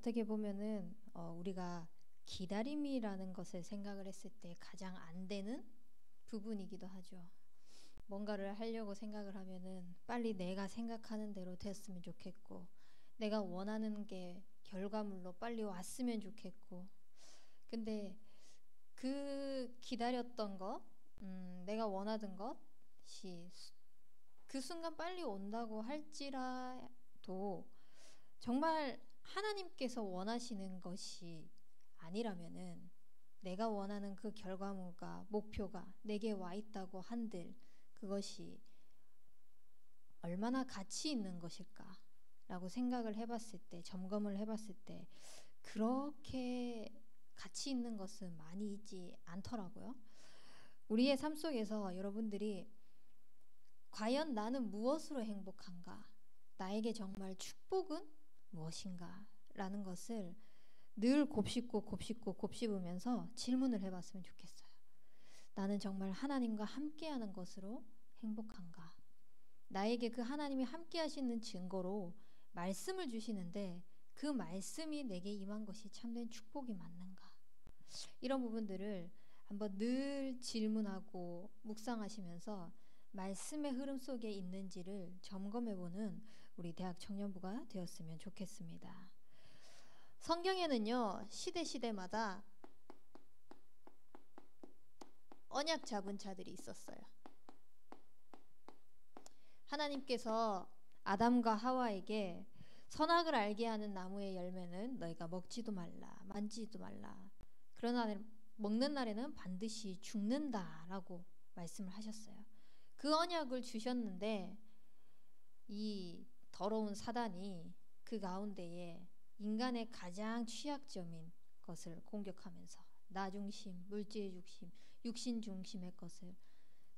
어떻게 보면은 우리가 기다림이라는 것을 생각을 했을 때 가장 안 되는 부분이기도 하죠. 뭔가를 하려고 생각을 하면은 빨리 내가 생각하는 대로 됐으면 좋겠고, 내가 원하는 게 결과물로 빨리 왔으면 좋겠고, 근데 그 기다렸던 것, 내가 원하던 것이 그 순간 빨리 온다고 할지라도 정말 하나님께서 원하시는 것이 아니라면은, 내가 원하는 그 결과물과 목표가 내게 와 있다고 한들 그것이 얼마나 가치 있는 것일까 라고 생각을 해봤을 때, 점검을 해봤을 때 그렇게 가치 있는 것은 많이 있지 않더라고요. 우리의 삶 속에서 여러분들이 과연 나는 무엇으로 행복한가? 나에게 정말 축복은 무엇인가? 라는 것을 늘 곱씹으면서 질문을 해봤으면 좋겠어요. 나는 정말 하나님과 함께하는 것으로 행복한가? 나에게 그 하나님이 함께 하시는 증거로 말씀을 주시는데 그 말씀이 내게 임한 것이 참된 축복이 맞는가? 이런 부분들을 한번 늘 질문하고 묵상하시면서 말씀의 흐름 속에 있는지를 점검해보는 우리 대학 청년부가 되었으면 좋겠습니다. 성경에는요, 시대마다 언약 잡은 자들이 있었어요. 하나님께서 아담과 하와에게 선악을 알게 하는 나무의 열매는 너희가 먹지도 말라, 만지지도 말라. 그러나 먹는 날에는 반드시 죽는다라고 말씀을 하셨어요. 그 언약을 주셨는데 이 더러운 사단이 그 가운데에 인간의 가장 취약점인 것을 공격하면서 나 중심, 물질 중심, 육신 중심의 것을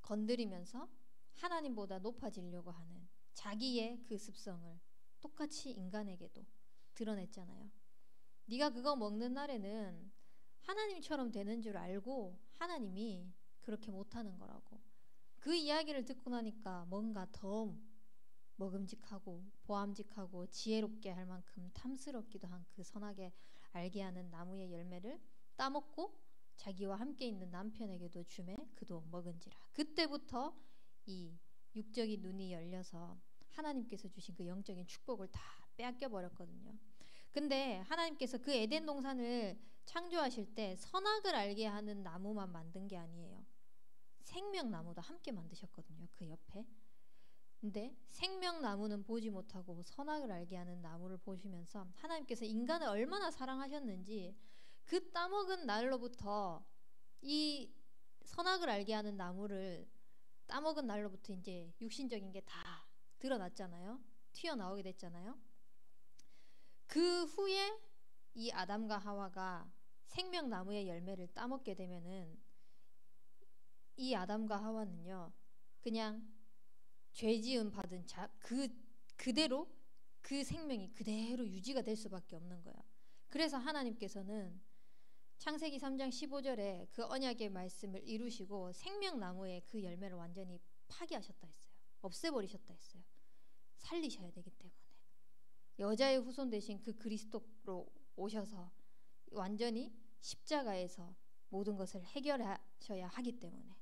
건드리면서 하나님보다 높아지려고 하는 자기의 그 습성을 똑같이 인간에게도 드러냈잖아요. 네가 그거 먹는 날에는 하나님처럼 되는 줄 알고 하나님이 그렇게 못하는 거라고. 그 이야기를 듣고 나니까 뭔가 더 먹음직하고 보암직하고 지혜롭게 할 만큼 탐스럽기도 한 그 선하게 알게 하는 나무의 열매를 따먹고 자기와 함께 있는 남편에게도 주매 그도 먹은지라. 그때부터 이 육적인 눈이 열려서 하나님께서 주신 그 영적인 축복을 다 빼앗겨 버렸거든요. 근데 하나님께서 그 에덴 동산을 창조하실 때 선악을 알게 하는 나무만 만든 게 아니에요. 생명나무도 함께 만드셨거든요. 그 옆에. 근데 생명나무는 보지 못하고 선악을 알게 하는 나무를 보시면서 하나님께서 인간을 얼마나 사랑하셨는지 그 따먹은 날로부터 이 선악을 알게 하는 나무를 따먹은 날로부터 이제 육신적인 게 다 드러났잖아요. 튀어나오게 됐잖아요. 그 후에 이 아담과 하와가 생명나무의 열매를 따먹게 되면은 이 아담과 하와는요, 그냥 죄지음 받은 그대로 그 생명이 그대로 유지가 될 수밖에 없는 거예요. 그래서 하나님께서는 창세기 3장 15절에 그 언약의 말씀을 이루시고 생명나무의 그 열매를 완전히 파기하셨다 했어요. 없애버리셨다 했어요. 살리셔야 되기 때문에. 여자의 후손 대신 그 그리스도로 오셔서 완전히 십자가에서 모든 것을 해결하셔야 하기 때문에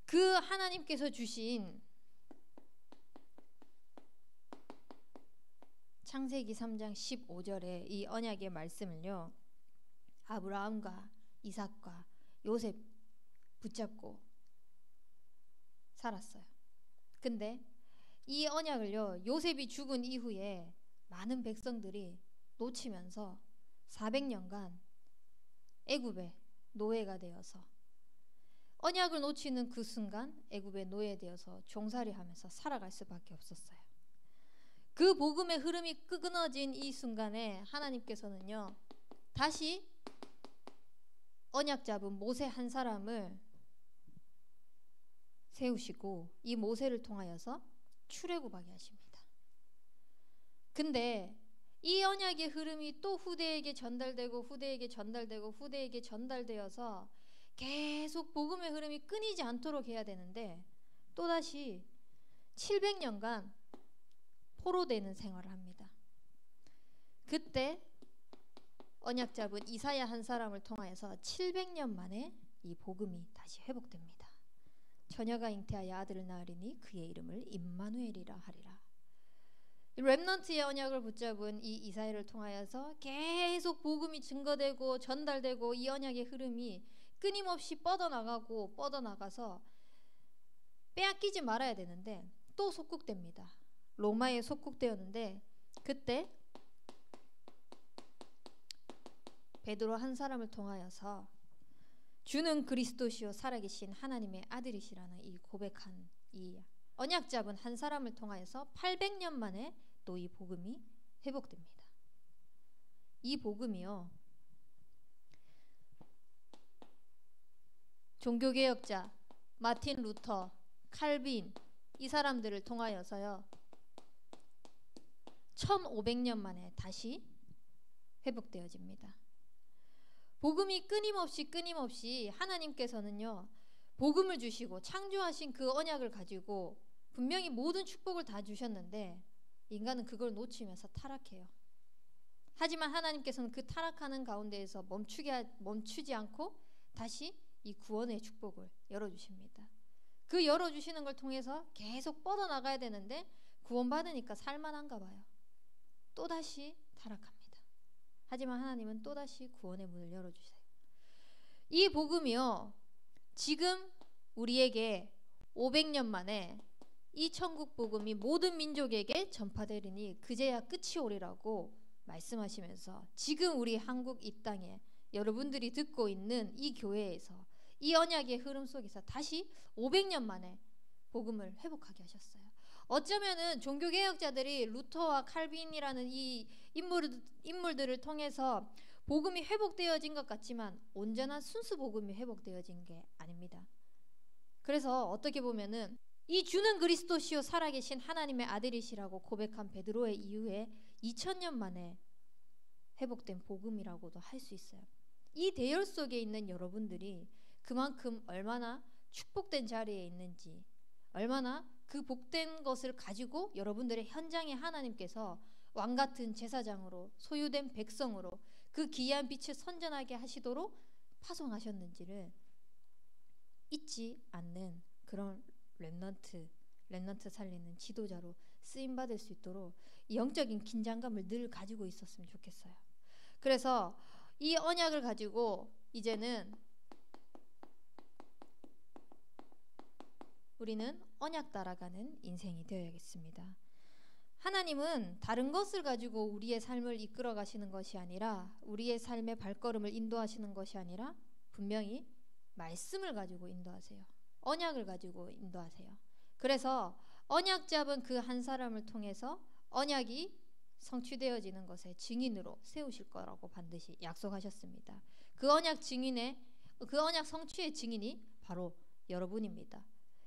그 하나님께서 주신 창세기 3장 15절에 이 언약의 말씀을요, 아브라함과 이삭과 요셉 붙잡고 살았어요. 근데 이 언약을요, 요셉이 죽은 이후에 많은 백성들이 놓치면서 400년간 애굽의 노예가 되어서, 언약을 놓치는 그 순간 애굽의 노예되어서 종살이하면서 살아갈 수밖에 없었어요. 그 복음의 흐름이 끊어진 이 순간에 하나님께서는요, 다시 언약 잡은 모세 한 사람을 세우시고 이 모세를 통하여서 출애굽하게 하십니다. 근데 이 언약의 흐름이 또 후대에게 전달되고 후대에게 전달되고 후대에게 전달되어서 계속 복음의 흐름이 끊이지 않도록 해야 되는데 또다시 700년간 포로되는 생활을 합니다. 그때 언약 잡은 이사야 한 사람을 통하여서 700년 만에 이 복음이 다시 회복됩니다. 처녀가 잉태하여 아들을 낳으리니 그의 이름을 임마누엘이라 하리라. 렘넌트의 언약을 붙잡은 이 이사야를 통하여서 계속 복음이 증거되고 전달되고 이 언약의 흐름이 끊임없이 뻗어나가고 뻗어나가서 빼앗기지 말아야 되는데 또 속국됩니다. 로마에 속국되었는데 그때 베드로 한 사람을 통하여서 주는 그리스도시요 살아계신 하나님의 아들이시라는 이 고백한 이 언약 잡은 한 사람을 통하여서 800년 만에 또 이 복음이 회복됩니다. 이 복음이요, 종교개혁자 마틴 루터, 칼빈 이 사람들을 통하여서요 1500년 만에 다시 회복되어집니다. 복음이 끊임없이 하나님께서는요 복음을 주시고 창조하신 그 언약을 가지고 분명히 모든 축복을 다 주셨는데 인간은 그걸 놓치면서 타락해요. 하지만 하나님께서는 그 타락하는 가운데에서 멈추지 않고 다시 이 구원의 축복을 열어주십니다. 그 열어주시는 걸 통해서 계속 뻗어나가야 되는데 구원받으니까 살만한가 봐요. 또다시 타락합니다. 하지만 하나님은 또다시 구원의 문을 열어주세요. 이 복음이요 지금 우리에게 500년 만에 이 천국 복음이 모든 민족에게 전파되리니 그제야 끝이 오리라고 말씀하시면서 지금 우리 한국 이 땅에 여러분들이 듣고 있는 이 교회에서 이 언약의 흐름 속에서 다시 500년 만에 복음을 회복하게 하셨어요. 어쩌면은 종교개혁자들이 루터와 칼빈이라는 이 인물들을 통해서 복음이 회복되어진 것 같지만 온전한 순수 복음이 회복되어진 게 아닙니다. 그래서 어떻게 보면은 이 주는 그리스도시요 살아계신 하나님의 아들이시라고 고백한 베드로의 이후에 2000년 만에 회복된 복음이라고도 할 수 있어요. 이 대열 속에 있는 여러분들이 그만큼 얼마나 축복된 자리에 있는지, 얼마나 그 복된 것을 가지고 여러분들의 현장에 하나님께서 왕같은 제사장으로 소유된 백성으로 그 기이한 빛을 선전하게 하시도록 파송하셨는지를 잊지 않는 그런 렘넌트 살리는 지도자로 쓰임받을 수 있도록 영적인 긴장감을 늘 가지고 있었으면 좋겠어요. 그래서 이 언약을 가지고 이제는 우리는 언약 따라가는 인생이 되어야겠습니다. 하나님은 다른 것을 가지고 우리의 삶을 이끌어 가시는 것이 아니라 우리의 삶의 발걸음을 인도하시는 것이 아니라 분명히 말씀을 가지고 인도하세요. 언약을 가지고 인도하세요. 그래서 언약 잡은 그 한 사람을 통해서 언약이 성취되어지는 것의 증인으로 세우실 거라고 반드시 약속하셨습니다. 그 언약 성취의 증인이 바로 여러분입니다.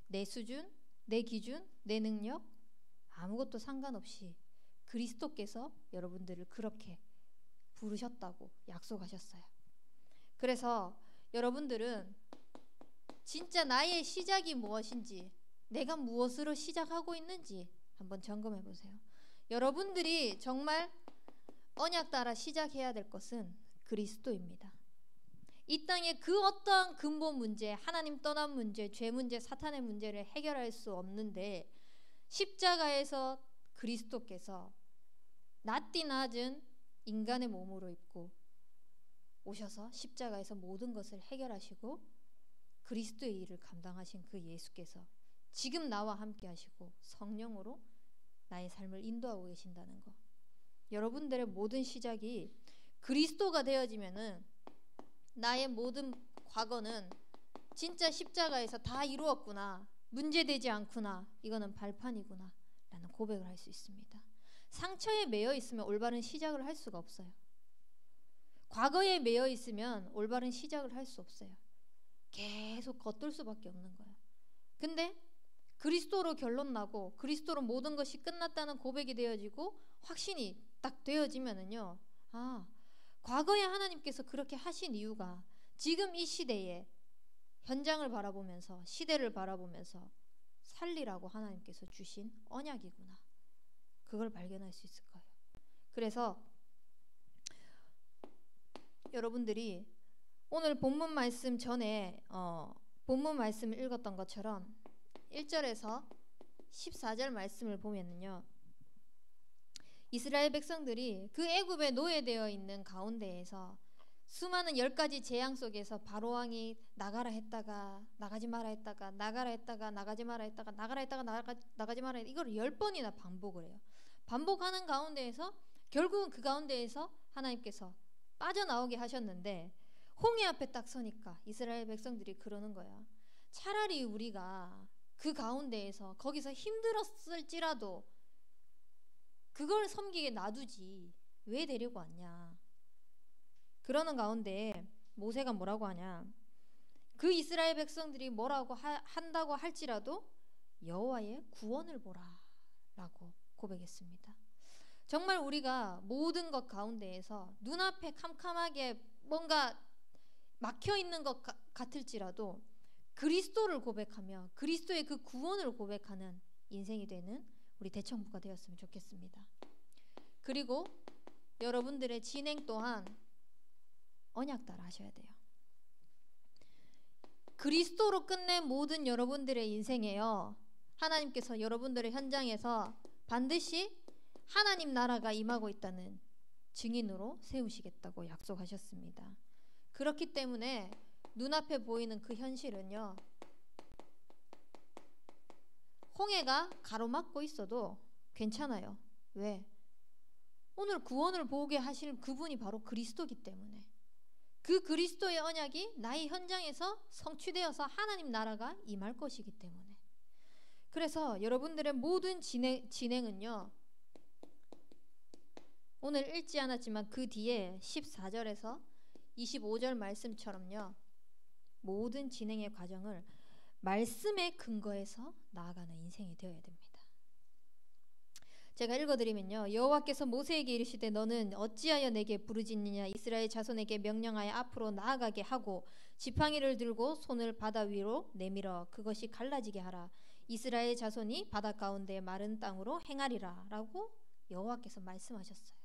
내 수준, 내 기준, 내 능력 아무것도 상관없이 그리스도께서 여러분들을 그렇게 부르셨다고 약속하셨어요. 그래서 여러분들은 진짜 나의 시작이 무엇인지, 내가 무엇으로 시작하고 있는지 한번 점검해 보세요. 여러분들이 정말 언약 따라 시작해야 될 것은 그리스도입니다. 이 땅의 그 어떠한 근본 문제, 하나님 떠난 문제, 죄 문제, 사탄의 문제를 해결할 수 없는데 십자가에서 그리스도께서 낮디 낮은 인간의 몸으로 입고 오셔서 십자가에서 모든 것을 해결하시고 그리스도의 일을 감당하신 그 예수께서 지금 나와 함께 하시고 성령으로 나의 삶을 인도하고 계신다는 것. 여러분들의 모든 시작이 그리스도가 되어지면은 나의 모든 과거는 진짜 십자가에서 다 이루었구나, 문제되지 않구나, 이거는 발판이구나 라는 고백을 할 수 있습니다. 상처에 매여 있으면 올바른 시작을 할 수가 없어요. 과거에 매여 있으면 올바른 시작을 할 수 없어요. 계속 겉돌 수밖에 없는 거예요. 근데 그리스도로 결론 나고 그리스도로 모든 것이 끝났다는 고백이 되어지고 확신이 딱 되어지면은요, 과거에 하나님께서 그렇게 하신 이유가 지금 이 시대에 현장을 바라보면서 시대를 바라보면서 살리라고 하나님께서 주신 언약이구나, 그걸 발견할 수 있을 거예요. 그래서 여러분들이 오늘 본문 말씀 전에 본문 말씀을 읽었던 것처럼 1절에서 14절 말씀을 보면은요, 이스라엘 백성들이 그 애굽에 노예되어 있는 가운데에서 수많은 10가지 재앙 속에서 바로왕이 나가라 했다가 나가지 마라 했다가 나가라 했다가 나가지 마라 했다가 나가라 했다가 나가지 마라 했다가 이걸 10번이나 반복을 해요. 반복하는 가운데에서 결국은 그 가운데에서 하나님께서 빠져나오게 하셨는데, 홍해 앞에 딱 서니까 이스라엘 백성들이 그러는 거야. 차라리 우리가 그 가운데에서 거기서 힘들었을지라도 그걸 섬기게 놔두지 왜 데리고 왔냐. 그러는 가운데 모세가 뭐라고 하냐, 그 이스라엘 백성들이 뭐라고 한다고 할지라도 여호와의 구원을 보라 라고 고백했습니다. 정말 우리가 모든 것 가운데에서 눈앞에 캄캄하게 뭔가 막혀있는 것 같을지라도 그리스도를 고백하며 그리스도의 그 구원을 고백하는 인생이 되는 우리 대청부가 되었으면 좋겠습니다. 그리고 여러분들의 진행 또한 언약 따라 하셔야 돼요. 그리스도로 끝낸 모든 여러분들의 인생에요, 하나님께서 여러분들의 현장에서 반드시 하나님 나라가 임하고 있다는 증인으로 세우시겠다고 약속하셨습니다. 그렇기 때문에 눈앞에 보이는 그 현실은요, 홍해가 가로막고 있어도 괜찮아요. 왜? 오늘 구원을 보게 하실 그분이 바로 그리스도이기 때문에, 그 그리스도의 언약이 나의 현장에서 성취되어서 하나님 나라가 임할 것이기 때문에. 그래서 여러분들의 모든 진행은요, 오늘 읽지 않았지만 그 뒤에 14절에서 25절 말씀처럼요, 모든 진행의 과정을 말씀에 근거해서 나아가는 인생이 되어야 됩니다. 제가 읽어드리면요, 여호와께서 모세에게 이르시되 너는 어찌하여 내게 부르짖느냐. 이스라엘 자손에게 명령하여 앞으로 나아가게 하고 지팡이를 들고 손을 바다 위로 내밀어 그것이 갈라지게 하라. 이스라엘 자손이 바다 가운데 마른 땅으로 행하리라 라고 여호와께서 말씀하셨어요.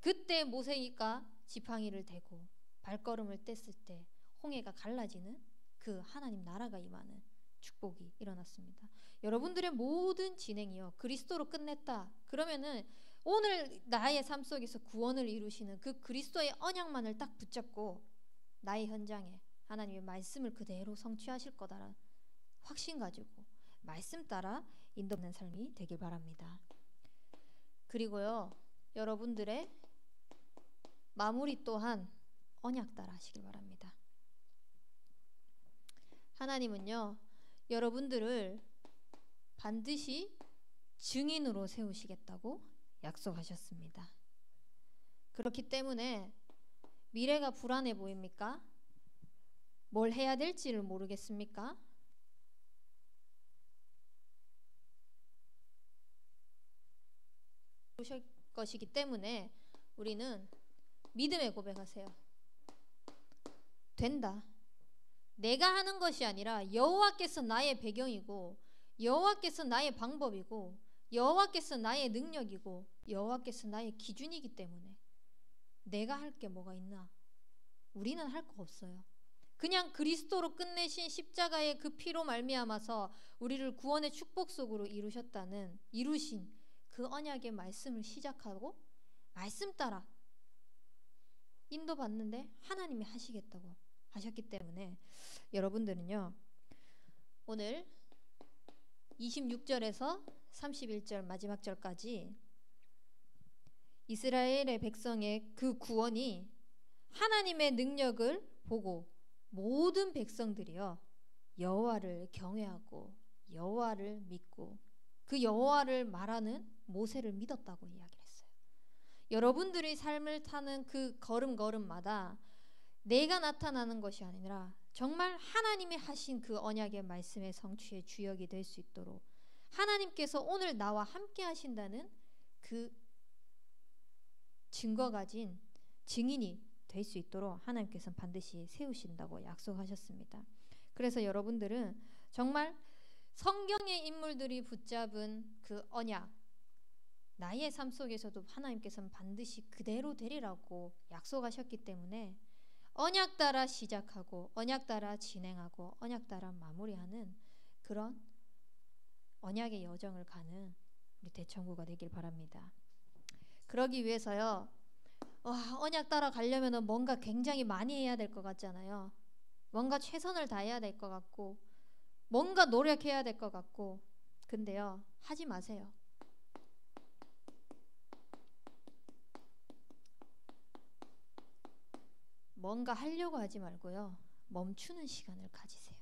그때 모세가 지팡이를 대고 발걸음을 뗐을 때 홍해가 갈라지는 그 하나님 나라가 임하는 축복이 일어났습니다. 여러분들의 모든 진행이요, 그리스도로 끝냈다 그러면은 오늘 나의 삶 속에서 구원을 이루시는 그 그리스도의 언약만을 딱 붙잡고 나의 현장에 하나님의 말씀을 그대로 성취하실 거다라는 확신 가지고 말씀 따라 인도받는 삶이 되길 바랍니다. 그리고요, 여러분들의 마무리 또한 언약 따라 하시길 바랍니다. 하나님은요, 여러분들을 반드시 증인으로 세우시겠다고 약속하셨습니다. 그렇기 때문에 미래가 불안해 보입니까? 뭘 해야 될지를 모르겠습니까? 오실 것이기 때문에 우리는 믿음의 고백하세요. 된다. 내가 하는 것이 아니라 여호와께서 나의 배경이고 여호와께서 나의 방법이고 여호와께서 나의 능력이고 여호와께서 나의 기준이기 때문에 내가 할 게 뭐가 있나? 우리는 할 거 없어요. 그냥 그리스도로 끝내신 십자가의 그 피로 말미암아서 우리를 구원의 축복 속으로 이루신 그 언약의 말씀을 시작하고 말씀 따라 인도받는데 하나님이 하시겠다고 하셨기 때문에 여러분들은요, 오늘 26절에서 31절 마지막 절까지 이스라엘의 백성의 그 구원이 하나님의 능력을 보고 모든 백성들이요, 여호와를 경외하고 여호와를 믿고 그 여호와를 말하는 모세를 믿었다고 이야기를 했어요. 여러분들이 삶을 타는 그 걸음걸음마다 내가 나타나는 것이 아니라 정말 하나님이 하신 그 언약의 말씀의 성취의 주역이 될 수 있도록 하나님께서 오늘 나와 함께 하신다는 그 증거 가진 증인이 될 수 있도록 하나님께서는 반드시 세우신다고 약속하셨습니다. 그래서 정말 성경의 인물들이 붙잡은 그 언약, 나의 삶 속에서도 하나님께서는 반드시 그대로 되리라고 약속하셨기 때문에 언약 따라 시작하고 언약 따라 진행하고 언약 따라 마무리하는 그런 언약의 여정을 가는 우리 대청구가 되길 바랍니다. 그러기 위해서요, 언약 따라 가려면 뭔가 굉장히 많이 해야 될 것 같잖아요. 뭔가 최선을 다해야 될 것 같고 뭔가 노력해야 될 것 같고, 근데요, 하지 마세요. 뭔가 하려고 하지 말고요, 멈추는 시간을 가지세요.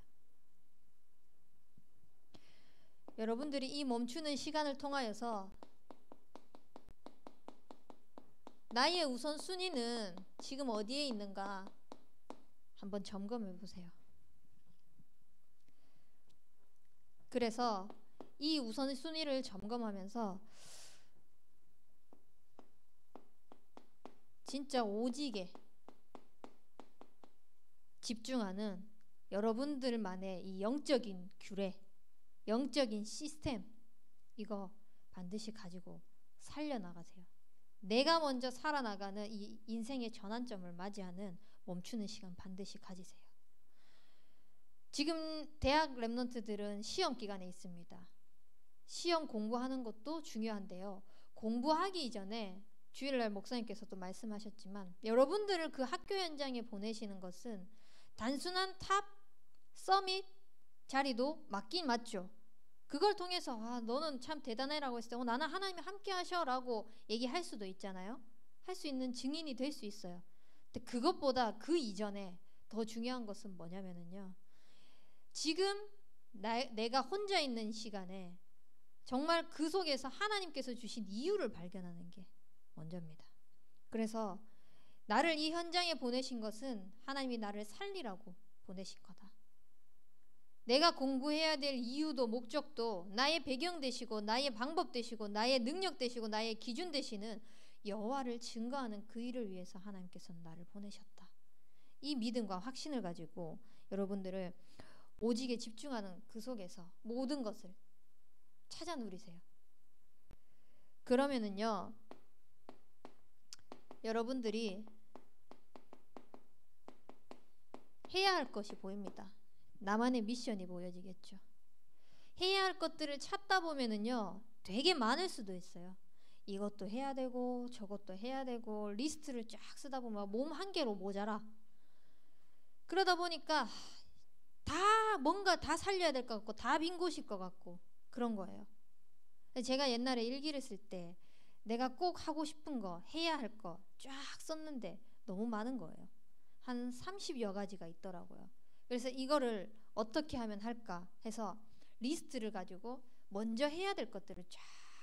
여러분들이 이 멈추는 시간을 통하여서 나의 우선순위는 지금 어디에 있는가 한번 점검해 보세요. 그래서 이 우선순위를 점검하면서 진짜 오직에 집중하는 여러분들만의 이 영적인 규례, 영적인 시스템, 이거 반드시 가지고 살려나가세요. 내가 먼저 살아나가는 이 인생의 전환점을 맞이하는 멈추는 시간 반드시 가지세요. 지금 대학 랩런트들은 시험 기간에 있습니다. 시험 공부하는 것도 중요한데요, 공부하기 이전에 주일날 목사님께서도 말씀하셨지만 여러분들을 그 학교 현장에 보내시는 것은 단순한 탑, 서밋 자리도 맞긴 맞죠. 그걸 통해서 너는 참 대단해라고 했을 때 나는 하나님이 함께 하셔라고 얘기할 수도 있잖아요. 할 수 있는 증인이 될 수 있어요. 근데 그것보다 그 이전에 더 중요한 것은 뭐냐면요, 지금 내가 혼자 있는 시간에 정말 그 속에서 하나님께서 주신 이유를 발견하는 게 먼저입니다. 그래서 나를 이 현장에 보내신 것은 하나님이 나를 살리라고 보내신 거다. 내가 공부해야 될 이유도 목적도 나의 배경 되시고 나의 방법 되시고 나의 능력 되시고 나의 기준 되시는 여호와를 증거하는 그 일을 위해서 하나님께서는 나를 보내셨다. 이 믿음과 확신을 가지고 여러분들을 오직에 집중하는 그 속에서 모든 것을 찾아 누리세요. 그러면은요, 여러분들이 해야 할 것이 보입니다. 나만의 미션이 보여지겠죠. 해야 할 것들을 찾다 보면은요, 되게 많을 수도 있어요. 이것도 해야 되고 저것도 해야 되고 리스트를 쫙 쓰다 보면 몸 한 개로 모자라. 그러다 보니까 다 뭔가 다 살려야 될 것 같고 다 빈 곳일 것 같고 그런 거예요. 제가 옛날에 일기를 쓸 때 내가 꼭 하고 싶은 거, 해야 할 거 쫙 썼는데 너무 많은 거예요. 한 30여 가지가 있더라고요. 그래서 이거를 어떻게 하면 할까 해서 리스트를 가지고 먼저 해야 될 것들을 쫙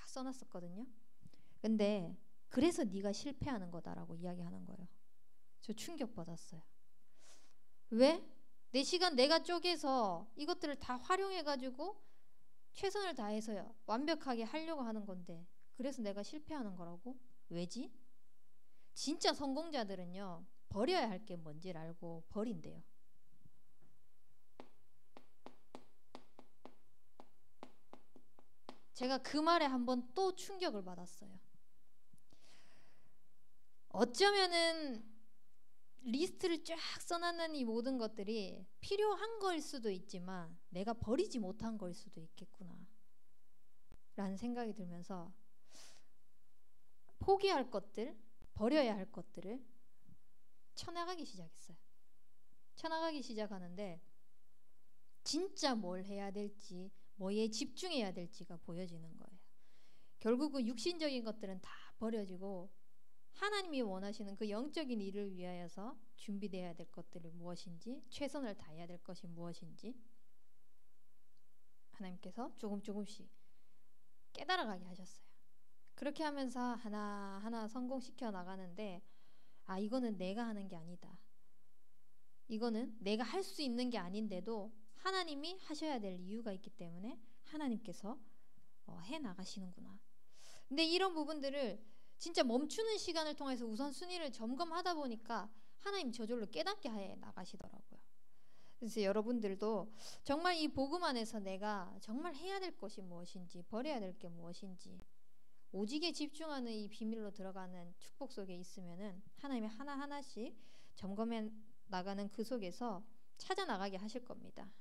써놨었거든요. 근데 그래서 네가 실패하는 거다라고 이야기하는 거예요. 저 충격받았어요. 왜? 내 시간 내가 쪼개서 이것들을 다 활용해가지고 최선을 다해서요 완벽하게 하려고 하는 건데 그래서 내가 실패하는 거라고? 왜지? 진짜 성공자들은요 버려야 할 게 뭔지를 알고 버린대요. 제가 그 말에 한번 또 충격을 받았어요. 어쩌면은 리스트를 쫙 써놨는 이 모든 것들이 필요한 거일 수도 있지만 내가 버리지 못한 거일 수도 있겠구나 라는 생각이 들면서 포기할 것들, 버려야 할 것들을 쳐나가기 시작했어요. 쳐나가기 시작하는데 진짜 뭘 해야 될지, 뭐에 집중해야 될지가 보여지는 거예요. 결국은 육신적인 것들은 다 버려지고 하나님이 원하시는 그 영적인 일을 위하여서 준비되어야 될 것들이 무엇인지, 최선을 다해야 될 것이 무엇인지 하나님께서 조금씩 깨달아가게 하셨어요. 그렇게 하면서 하나하나 성공시켜 나가는데 이거는 내가 하는 게 아니다. 이거는 내가 할 수 있는 게 아닌데도 하나님이 하셔야 될 이유가 있기 때문에 하나님께서 해나가시는구나. 근데 이런 부분들을 진짜 멈추는 시간을 통해서 우선순위를 점검하다 보니까 하나님 저절로 깨닫게 해 나가시더라고요. 그래서 여러분들도 정말 이 복음 안에서 내가 정말 해야 될 것이 무엇인지, 버려야 될 게 무엇인지, 오직에 집중하는 이 비밀로 들어가는 축복 속에 있으면은 하나님이 하나하나씩 점검해 나가는 그 속에서 찾아 나가게 하실 겁니다.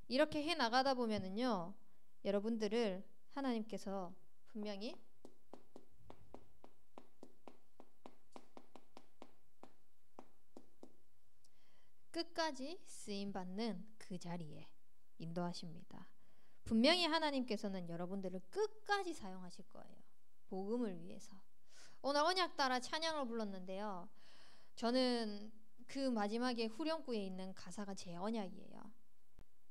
이렇게 해 나가다 보면은요, 여러분들을 하나님께서 분명히 끝까지 쓰임받는 그 자리에 인도하십니다. 분명히 하나님께서는 여러분들을 끝까지 사용하실 거예요. 복음을 위해서. 오늘 언약 따라 찬양을 불렀는데요. 저는 그 마지막에 후렴구에 있는 가사가 제 언약이에요.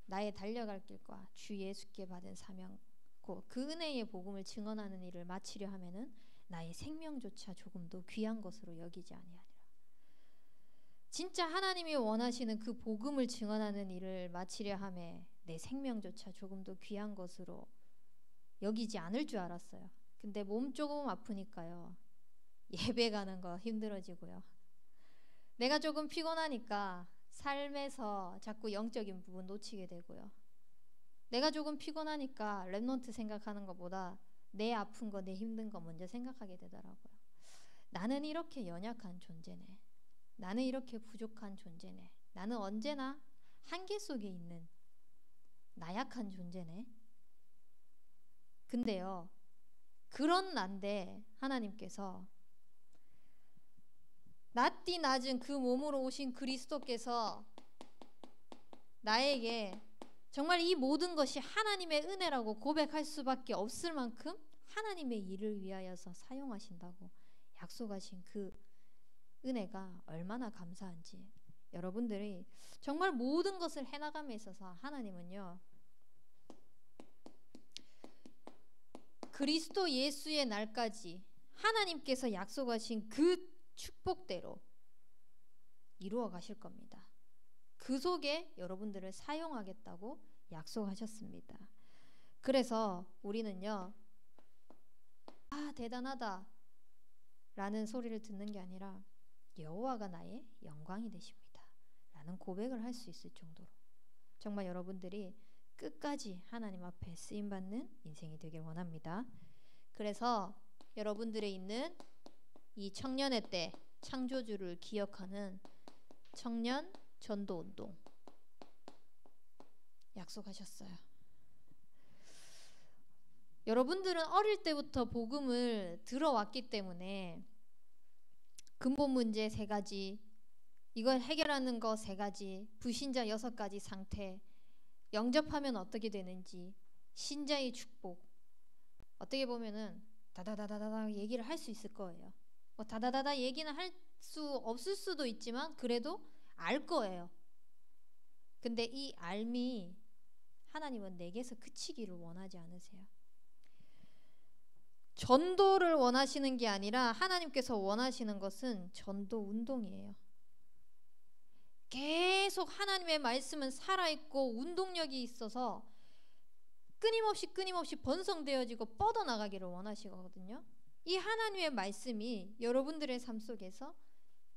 나의 달려갈 길과 주 예수께 받은 사명, 그 은혜의 복음을 증언하는 일을 마치려 하면은 나의 생명조차 조금도 귀한 것으로 여기지 아니하리라. 진짜 하나님이 원하시는 그 복음을 증언하는 일을 마치려 함에 내 생명조차 조금도 귀한 것으로 여기지 않을 줄 알았어요. 근데 몸 조금 아프니까요, 예배 가는 거 힘들어지고요. 내가 조금 피곤하니까 삶에서 자꾸 영적인 부분 놓치게 되고요. 내가 조금 피곤하니까 랩넌트 생각하는 것보다 내 아픈 거, 내 힘든 거 먼저 생각하게 되더라고요. 나는 이렇게 연약한 존재네. 나는 이렇게 부족한 존재네. 나는 언제나 한계 속에 있는 나약한 존재네. 근데요, 그런 난데 하나님께서 낮디 낮은 그 몸으로 오신 그리스도께서 나에게 정말 이 모든 것이 하나님의 은혜라고 고백할 수밖에 없을 만큼 하나님의 일을 위하여서 사용하신다고 약속하신 그 은혜가 얼마나 감사한지, 여러분들이 정말 모든 것을 해나감에 있어서 하나님은요, 그리스도 예수의 날까지 하나님께서 약속하신 그 축복대로 이루어 가실 겁니다. 그 속에 여러분들을 사용하겠다고 약속하셨습니다. 그래서 우리는요, 아 대단하다 라는 소리를 듣는 게 아니라 여호와가 나의 영광이 되십니다 라는 고백을 할 수 있을 정도로 정말 여러분들이 끝까지 하나님 앞에 쓰임받는 인생이 되길 원합니다. 그래서 여러분들의 있는 이 청년의 때 창조주를 기억하는 청년 전도 운동 약속하셨어요. 여러분들은 어릴 때부터 복음을 들어왔기 때문에 근본 문제 3가지, 이걸 해결하는 거 3가지, 불신자 6가지 상태, 영접하면 어떻게 되는지, 신자의 축복, 어떻게 보면은 다다다다다 얘기를 할 수 있을 거예요. 뭐 다다다다 얘기는 할 수 없을 수도 있지만 그래도 알 거예요. 근데 이 알미 하나님은 내게서 그치기를 원하지 않으세요. 전도를 원하시는 게 아니라 하나님께서 원하시는 것은 전도 운동이에요. 계속 하나님의 말씀은 살아있고 운동력이 있어서 끊임없이 번성되어지고 뻗어나가기를 원하시거든요. 이 하나님의 말씀이 여러분들의 삶 속에서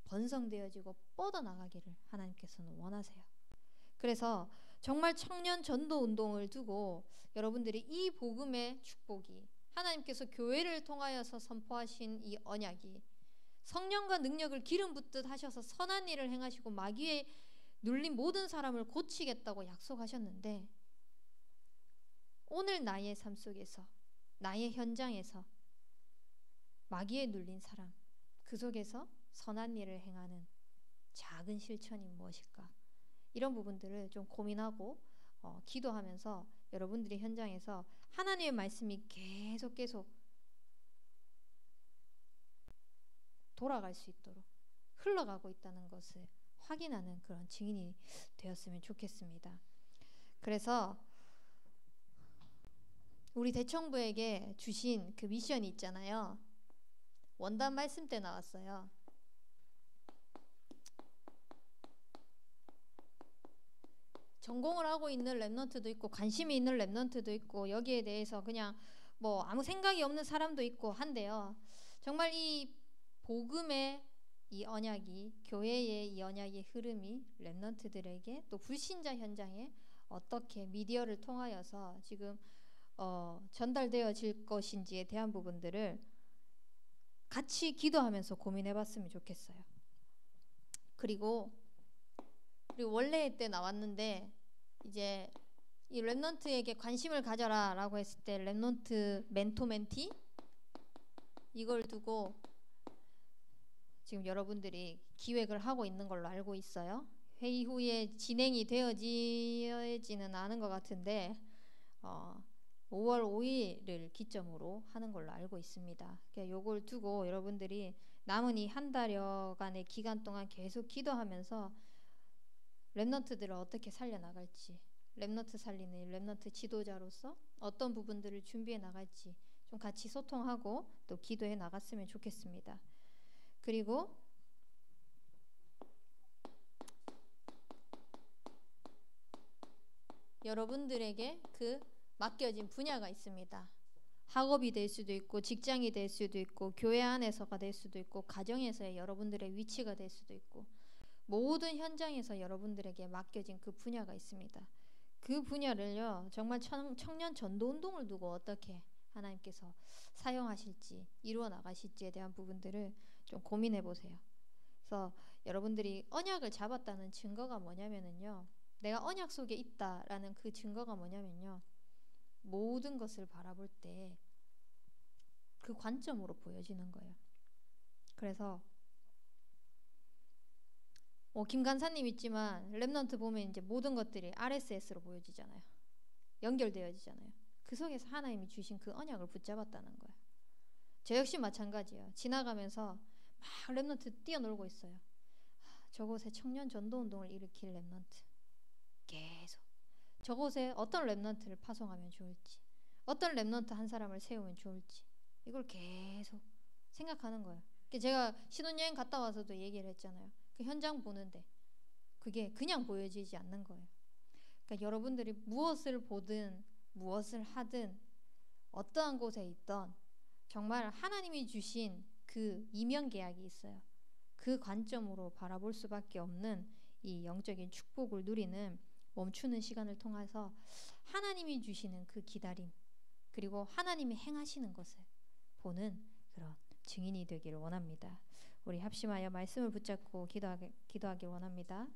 번성되어지고 뻗어나가기를 하나님께서는 원하세요. 그래서 정말 청년 전도 운동을 두고 여러분들이 이 복음의 축복이, 하나님께서 교회를 통하여서 선포하신 이 언약이 성령과 능력을 기름 붓듯 하셔서 선한 일을 행하시고 마귀에 눌린 모든 사람을 고치겠다고 약속하셨는데, 오늘 나의 삶 속에서, 나의 현장에서 마귀에 눌린 사람, 그 속에서 선한 일을 행하는 작은 실천이 무엇일까? 이런 부분들을 좀 고민하고 기도하면서 여러분들이 현장에서 하나님의 말씀이 계속 돌아갈 수 있도록 흘러가고 있다는 것을 확인하는 그런 증인이 되었으면 좋겠습니다. 그래서 우리 대청부에게 주신 그 미션이 있잖아요. 원단 말씀 때 나왔어요. 전공을 하고 있는 랩넌트도 있고 관심이 있는 랩넌트도 있고 여기에 대해서 그냥 뭐 아무 생각이 없는 사람도 있고 한데요. 정말 이 복음의 이 언약이, 교회의 이 언약의 흐름이 랩넌트들에게 또 불신자 현장에 어떻게 미디어를 통하여서 지금 전달되어질 것인지에 대한 부분들을 같이 기도하면서 고민해봤으면 좋겠어요. 그리고 원래 때 나왔는데 이제 이 랩넌트에게 관심을 가져라라고 했을 때 랩넌트 멘토 멘티 이걸 두고 지금 여러분들이 기획을 하고 있는 걸로 알고 있어요. 회의 후에 진행이 되어지지는 않은 것 같은데 5월 5일을 기점으로 하는 걸로 알고 있습니다. 그러니까 요걸 두고 여러분들이 남은 이 한 달여간의 기간 동안 계속 기도하면서 랩넌트들을 어떻게 살려나갈지, 랩넌트 살리는 랩넌트 지도자로서 어떤 부분들을 준비해 나갈지 좀 같이 소통하고 또 기도해 나갔으면 좋겠습니다. 그리고 여러분들에게 그 맡겨진 분야가 있습니다. 학업이 될 수도 있고 직장이 될 수도 있고 교회 안에서가 될 수도 있고 가정에서의 여러분들의 위치가 될 수도 있고 모든 현장에서 여러분들에게 맡겨진 그 분야가 있습니다. 그 분야를요 정말 청년 전도 운동을 두고 어떻게 하나님께서 사용하실지 이루어 나가실지에 대한 부분들을 좀 고민해 보세요. 그래서 여러분들이 언약을 잡았다는 증거가 뭐냐면요 내가 언약 속에 있다라는 그 증거가 뭐냐면요 모든 것을 바라볼 때 그 관점으로 보여지는 거예요. 그래서 김 간사님 있지만 랩넌트 보면 이제 모든 것들이 RSS로 보여지잖아요. 연결되어지잖아요. 그 속에서 하나님이 주신 그 언약을 붙잡았다는 거예요. 저 역시 마찬가지예요. 지나가면서 막 랩넌트 뛰어놀고 있어요. 저곳에 청년 전도 운동을 일으킬 랩넌트 계속 저곳에 어떤 랩넌트를 파송하면 좋을지 어떤 랩넌트 한 사람을 세우면 좋을지 이걸 계속 생각하는 거예요. 제가 신혼여행 갔다 와서도 얘기를 했잖아요. 그 현장 보는데 그게 그냥 보여지지 않는 거예요. 그러니까 여러분들이 무엇을 보든 무엇을 하든 어떠한 곳에 있던 정말 하나님이 주신 그 이면 계약이 있어요. 그 관점으로 바라볼 수밖에 없는 이 영적인 축복을 누리는 멈추는 시간을 통해서 하나님이 주시는 그 기다림 그리고 하나님이 행하시는 것을 보는 그런 증인이 되기를 원합니다. 우리 합심하여 말씀을 붙잡고 기도하길 원합니다.